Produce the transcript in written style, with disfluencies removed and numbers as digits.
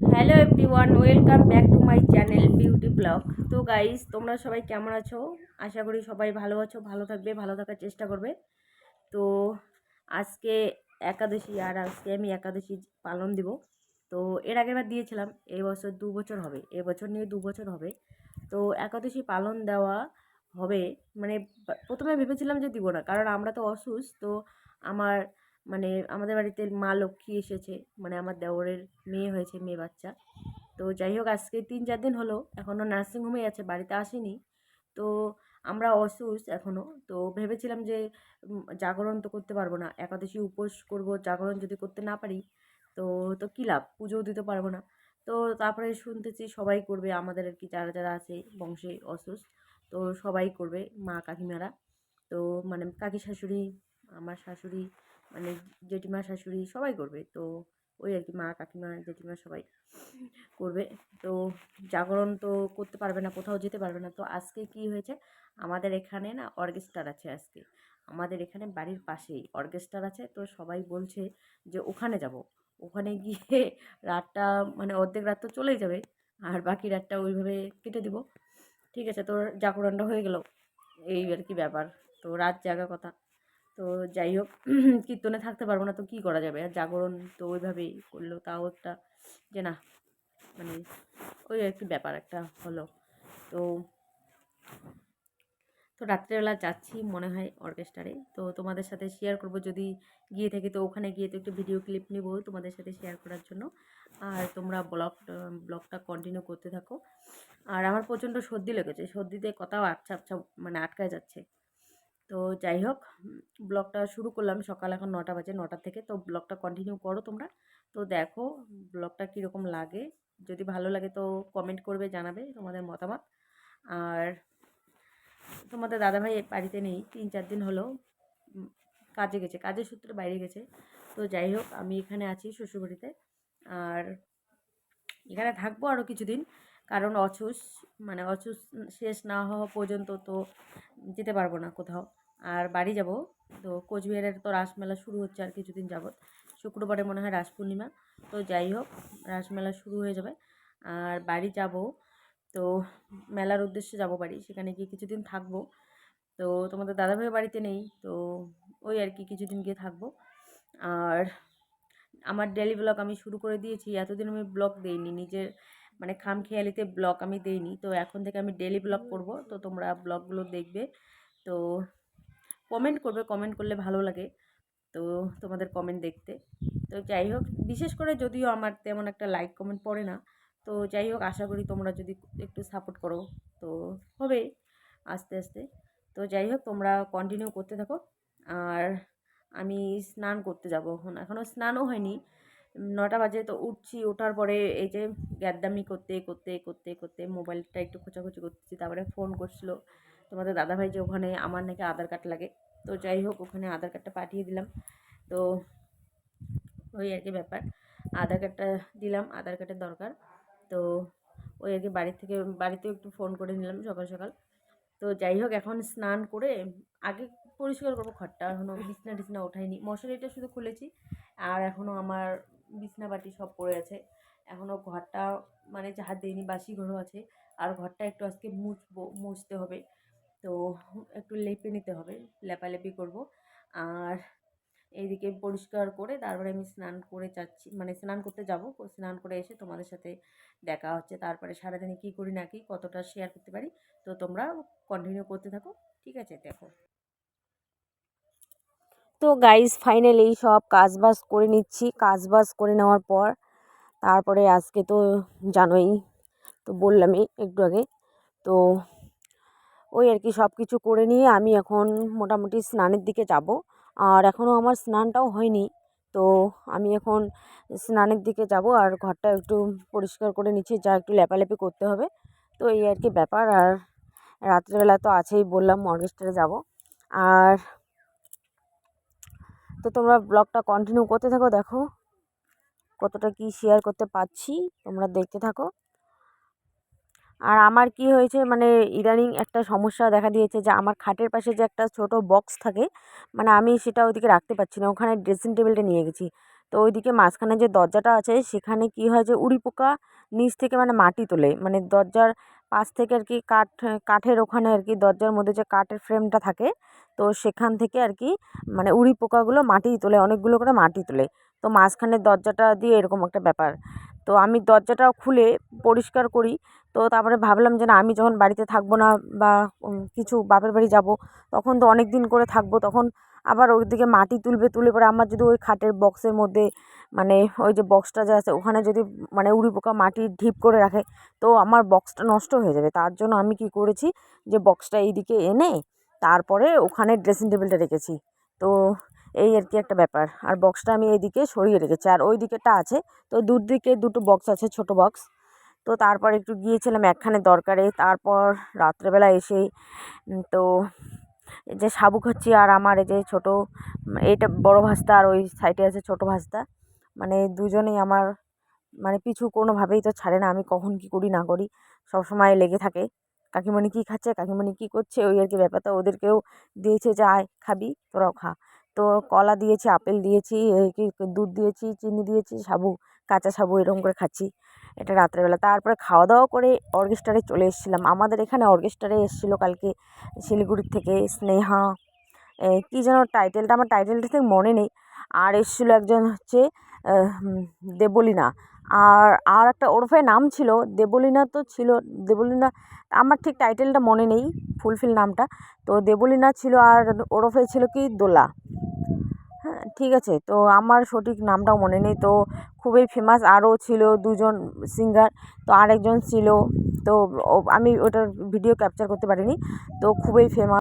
Hello everyone, welcome back to my channel beauty blog. তো guys, তোমরা সবাই কেমন আছো? আশা করি সবাই ভালো আছো, ভালো থাকবে, ভালো থাকার চেষ্টা করবে। তো আজকে একাদশী, আর আজকে আমি একাদশী পালন দিব। তো এর আগের বার দিয়েছিলাম, এই বছর 2 বছর হবে, এবছর নিয়ে 2 বছর হবে। তো একাদশী পালন দেওয়া হবে, মানে প্রথমে ভেবেছিলাম যে দিব না, কারণ আমরা তো অসুস্থ। তো আমার মানে আমাদের বাড়িতে মা লক্ষ্মী এসেছে, মানে আমার দেওরের মেয়ে হয়েছে, মেয়ে বাচ্চা। তো যাই হোক, আজকে 3-4 দিন হলো, এখনও নার্সিংহোমে আছে, বাড়িতে আসেনি। তো আমরা অসুস্থ এখনও। তো ভেবেছিলাম যে জাগরণ তো করতে পারবো না, একাদশী উপোস করব, জাগরণ যদি করতে না পারি তো তো কী লাভ, পুজোও দিতে পারবো না। তো তারপরে শুনতেছি সবাই করবে, আমাদের আর কি যারা যারা আছে বংশে অসুস্থ, তো সবাই করবে, মা কাকিমারা। তো মানে কাকি শাশুড়ি, আমার শাশুড়ি, মানে জেঠিমা শাশুড়ি সবাই করবে। তো ওই আর কি, মা কাকিমা জেঠিমা সবাই করবে। তো জাগরণ তো করতে পারবে না, কোথাও যেতে পারবে না। তো আজকে কি হয়েছে, আমাদের এখানে না অর্কেস্ট্রার আছে আজকে, আমাদের এখানে বাড়ির পাশেই অর্কেস্ট্রার আছে। তো সবাই বলছে যে ওখানে যাব, ওখানে গিয়ে রাতটা, মানে অর্ধেক রাত তো চলেই যাবে, আর বাকি রাতটা ওইভাবে কেটে দিব। ঠিক আছে, তোর জাগরণটা হয়ে গেল, এই আর কি ব্যাপার। তো রাত জাগা কথা। তো যাই হোক, কীর্তনে থাকতে পারবো না তো কী করা যাবে, আর জাগরণ তো ওইভাবেই করলেও তাও একটা, যে না, মানে ওই আর কি ব্যাপার একটা হলো। তো তো রাত্রেবেলা যাচ্ছি মনে হয় অর্কেস্ট্রারে, তো তোমাদের সাথে শেয়ার করব যদি গিয়ে থাকি। তো ওখানে গিয়ে তো একটু ভিডিও ক্লিপ নেব তোমাদের সাথে শেয়ার করার জন্য। আর তোমরা ব্লগটা কন্টিনিউ করতে থাকো। আর আমার প্রচণ্ড সর্দি লেগেছে, সর্দিতে কথাও আচ্ছা আচ্ছা মানে আটকায় যাচ্ছে। তো যাই হোক, ব্লগটা শুরু করলাম সকাল, এখন 9টা বাজে, 9টা থেকে। তো ব্লগটা কন্টিনিউ করো তোমরা। তো দেখো ব্লগটা কীরকম লাগে, যদি ভালো লাগে তো কমেন্ট করবে, জানাবে তোমাদের মতামত। আর তোমাদের দাদাভাই বাড়িতে নেই, 3-4 দিন হলো কাজে গেছে, কাজের সূত্রে বাইরে গেছে। তো যাই হোক, আমি এখানে আছি শ্বশুরবাড়িতে, আর এখানে থাকবো আরও কিছুদিন, কারণ মানে শেষ না হওয়া পর্যন্ত তো যেতে পারবো না কোথাও। আর বাড়ি যাব, তো কোচবিহারের তো রাসমেলা শুরু হচ্ছে আর কিছুদিন যাবৎ, শুক্রবারে মনে হয় রাস পূর্ণিমা। তো যাই হোক, রাসমেলা শুরু হয়ে যাবে, আর বাড়ি যাব। তো মেলার উদ্দেশ্যে যাব বাড়ি, সেখানে গিয়ে কিছুদিন থাকবো। তো তোমাদের দাদাভাই বাড়িতে নেই, তো ওই আর কি কিছুদিন গিয়ে থাকবো। আর আমার ডেলি ব্লগ আমি শুরু করে দিয়েছি, এতদিন আমি ব্লগ দেইনি, নিজের মানে খামখেয়ালিতে ব্লগ আমি দেইনি। তো এখন থেকে আমি ডেলি ব্লগ করব, তো তোমরা ব্লগগুলো দেখবে। তো কমেন্ট করবে, কমেন্ট করলে ভালো লাগে তো তোমাদের কমেন্ট দেখতে। তো যাই হোক, বিশেষ করে যদিও আমার তেমন একটা লাইক কমেন্ট পড়ে না, তো যাই হোক, আশা করি তোমরা যদি একটু সাপোর্ট করো তো হবে আস্তে আস্তে। তো যাই হোক, তোমরা কন্টিনিউ করতে থাকো। আর আমি স্নান করতে যাব, এখনও স্নানও হয়নি, 9টা বাজে। তো উঠছি, ওঠার পরে এই যে গ্যাদ্দামি করতে করতে করতে করতে মোবাইলটা একটু খোঁচাখুচি করতেছি, তারপরে ফোন করছিলো তোমাদের দাদাভাই যে ওখানে আমার নাকি আধার কার্ড লাগে। তো যাই হোক, ওখানে আধার কার্ডটা পাঠিয়ে দিলাম। তো ওই আর কি ব্যাপার, আধার কার্ডটা দিলাম, আধার কার্ডের দরকার। তো ওই আর কি বাড়িতেও একটু ফোন করে নিলাম সকাল সকাল। তো যাই হোক, এখন স্নান করে আগে পরিষ্কার করবো ঘরটা, এখনও বিছনা টিছনা ওঠাইনি, মশারিটা শুধু খুলেছি। আর এখনও আমার বিছনা বাটি সব পড়ে আছে, এখনও ঘরটা মানে ঝাড় দিইনি, বাসি ঘরও আছে। আর ঘরটা একটু আজকে মুছতে হবে, তো একটু লেপে নিতে হবে, লেপালেপি করব। আর এইদিকে পরিষ্কার করে তারপরে আমি স্নান করে যাচ্ছি, মানে স্নান করতে যাব। স্নান করে এসে তোমাদের সাথে দেখা হচ্ছে, তারপরে সারাদিনে কী করি না কি কতটা শেয়ার করতে পারি। তো তোমরা কন্টিনিউ করতে থাকো, ঠিক আছে? দেখো, তো গাইস ফাইনালি সব কাজবাজ করে নিচ্ছি, কাজবাজ করে নেওয়ার পর তারপরে আজকে তো জানোই, তো বললামই একটু আগে। তো ওই আর কি সব কিছু করে নিয়ে আমি এখন মোটামুটি স্নানের দিকে যাব। আর এখনও আমার স্নানটাও হয়নি, তো আমি এখন স্নানের দিকে যাব। আর ঘরটা একটু পরিষ্কার করে নিচ্ছি, যা একটু লেপালেপি করতে হবে। তো এই আর কি ব্যাপার। আর রাত্রেবেলা তো আছেই, বললাম অর্কেস্ট্রায় যাব। আর তো তোমরা ব্লগটা কন্টিনিউ করতে থাকো, দেখো কতটা কি শেয়ার করতে পারছি, তোমরা দেখতে থাকো। আর আমার কি হয়েছে, মানে ইদানিং একটা সমস্যা দেখা দিয়েছে, যে আমার খাটের পাশে যে একটা ছোট বক্স থাকে, মানে আমি সেটা ওইদিকে রাখতে পারছি না, ওখানে ড্রেসিং টেবিলটা নিয়ে গেছি। তো ওইদিকে মাঝখানে যে দরজাটা আছে সেখানে কি হয় যে উড়ি পোকা নিচ থেকে মানে মাটি তোলে, মানে দরজার পাশ থেকে আর কি কাঠের ওখানে আর কি দরজার মধ্যে যে কাঠের ফ্রেমটা থাকে, তো সেখান থেকে আর কি মানে উড়ি পোকাগুলো মাটি তোলে, অনেকগুলো করে মাটি তোলে। তো মাঝখানের দরজাটা দিয়ে এরকম একটা ব্যাপার। তো আমি দরজাটা খুলে পরিষ্কার করি। তো তারপরে ভাবলাম যে না, আমি যখন বাড়িতে থাকবো না বা কিছু বাপের বাড়ি যাব, তখন তো অনেক দিন করে থাকবো, তখন আবার ওইদিকে মাটি তুলে পরে আমার যদি ওই খাটের বক্সের মধ্যে মানে ওই যে বক্সটা যে আছে ওখানে যদি মানে উড়ি পোকা মাটি ঢিপ করে রাখে, তো আমার বক্সটা নষ্ট হয়ে যাবে। তার জন্য আমি কি করেছি যে বক্সটা এইদিকে এনে তারপরে ওখানে ড্রেসিং টেবিলটা রেখেছি। তো এই আর কি একটা ব্যাপার। আর বক্সটা আমি এইদিকে সরিয়ে রেখেছি, আর ওই দিকেটা আছে। তো দুদিকে দুটো বক্স আছে, ছোট বক্স। তো তারপর একটু গিয়েছিলাম একখানে দরকারে। তারপর রাত্রেবেলা এসে তো এই যে সাবু খাচ্ছি, আর আমার এই যে ছোটো এইটা বড় ভাস্তা, আর ওই সাইডে আছে ছোটো ভাস্তা, মানে দুজনেই আমার মানে পিছু কোনোভাবেই তো ছাড়ে না, আমি কখন কী করি না করি সবসময় লেগে থাকে। কাকিমণি কী খাচ্ছে, কাকিমণি কী করছে, ওই আর কি ব্যাপারটা। ওদেরকেও দিয়েছে যে আয় খাবি, তোরাও খা। তো কলা দিয়েছি, আপেল দিয়েছি, এই কি দুধ দিয়েছি, চিনি দিয়েছি, সাবু, কাঁচা সাবু এরকম করে খাচ্ছি। এটা রাত্রেবেলা। তারপরে খাওয়া দাওয়া করে অর্কেস্ট্রারে চলে এসেছিলাম। আমাদের এখানে অর্কেস্ট্রারে এসেছিলো কালকে শিলিগুড়ির থেকে স্নেহা, কী যেন টাইটেলটা, আমার টাইটেলটা ঠিক মনে নেই। আর এসেছিলো একজন হচ্ছে দেবলীনা, আর একটা ওরফে নাম ছিল দেবলীনা, তো ছিল দেবলীনা, আমার ঠিক টাইটেলটা মনে নেই, ফুলফিল নামটা। তো দেবলীনা ছিল, আর ওরফে ছিল কি দোলা। হ্যাঁ, ঠিক আছে, তো আমার সঠিক নামটাও মনে নেই। তো খুবই ফেমাস, আরও ছিল দুজন সিঙ্গার। তো আরেকজন ছিল, তো আমি ওটার ভিডিও ক্যাপচার করতে পারিনি। তো খুবই ফেমাস।